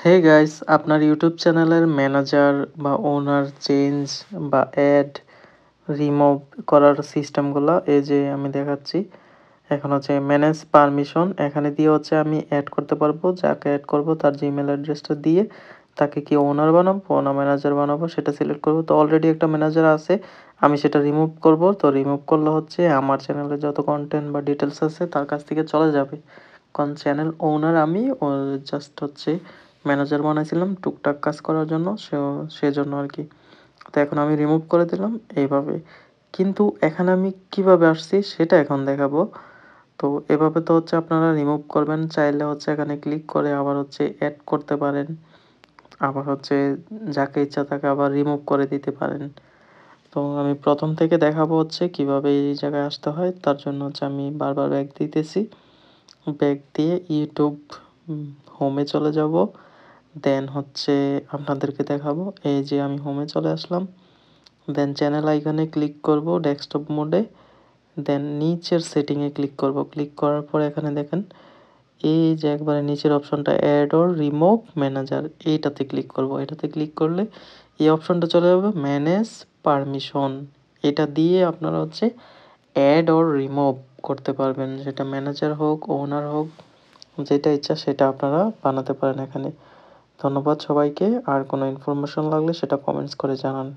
Hey guys, আপনার YouTube চ্যানেলের manager বা ওনার চেঞ্জ বা অ্যাড রিমুভ করার সিস্টেমগুলো এই যে আমি দেখাচ্ছি। এখন হচ্ছে ম্যানেজ পারমিশন, এখানে দিয়ে হচ্ছে আমি অ্যাড করতে পারবো। যাকে অ্যাড করব তার জিমেল অ্যাড্রেসটা দিয়ে তাকে কি ওনার বানাবো না ম্যানেজার বানাবো সেটা সিলেক্ট করব। তো অলরেডি একটা ম্যানেজার আছে, আমি সেটা রিমুভ করব। তো রিমুভ করলে হচ্ছে আমার চ্যানেলে যত কন্টেন্ট বা ডিটেলস আছে তার কাছ থেকে চলে যাবে, কারণ চ্যানেল ওনার আমি জাস্ট হচ্ছে ম্যানেজার বানাইছিলাম টুকটাক কাজ করার জন্য, সেজন্য আর কি। তো এখন আমি রিমুভ করে দিলাম এইভাবে। কিন্তু এখানে আমি কিভাবে আসছি সেটা এখন দেখাবো। তো এভাবে তো হচ্ছে আপনারা রিমুভ করবেন, চাইলে হচ্ছে এখানে ক্লিক করে আবার হচ্ছে অ্যাড করতে পারেন, আবার হচ্ছে যাকে ইচ্ছা তাকে আবার রিমুভ করে দিতে পারেন। তো আমি প্রথম থেকে দেখাবো হচ্ছে কিভাবে এই জায়গায় আসতে হয়। তার জন্য হচ্ছে আমি বারবার ব্যাক দিতেছি। ব্যাক দিয়ে ইউটিউব হোমে চলে যাব। দেন হচ্ছে আপনাদেরকে দেখাবো। এই যে আমি হোমে চলে আসলাম। দেন চ্যানেল আইকনে ক্লিক করব ডেস্কটপ মোডে। দেন নিচের সেটিংয়ে ক্লিক করব। ক্লিক করার পর এখানে দেখেন এই যে একবারে নিচের অপশনটা অ্যাড অর রিমুভ ম্যানেজার, এইটাতে ক্লিক করব। এটাতে ক্লিক করলে এই অপশনটা চলে যাবে ম্যানেজ পারমিশন। এটা দিয়ে আপনারা হচ্ছে অ্যাড অর রিমুভ করতে পারবেন, সেটা ম্যানেজার হোক ওনার হোক, যেটা ইচ্ছা সেটা আপনারা বানাতে পারেন এখানে। ধন্যবাদ সবাইকে। আর কোনো ইনফরমেশন লাগলে সেটা কমেন্টস করে জানান।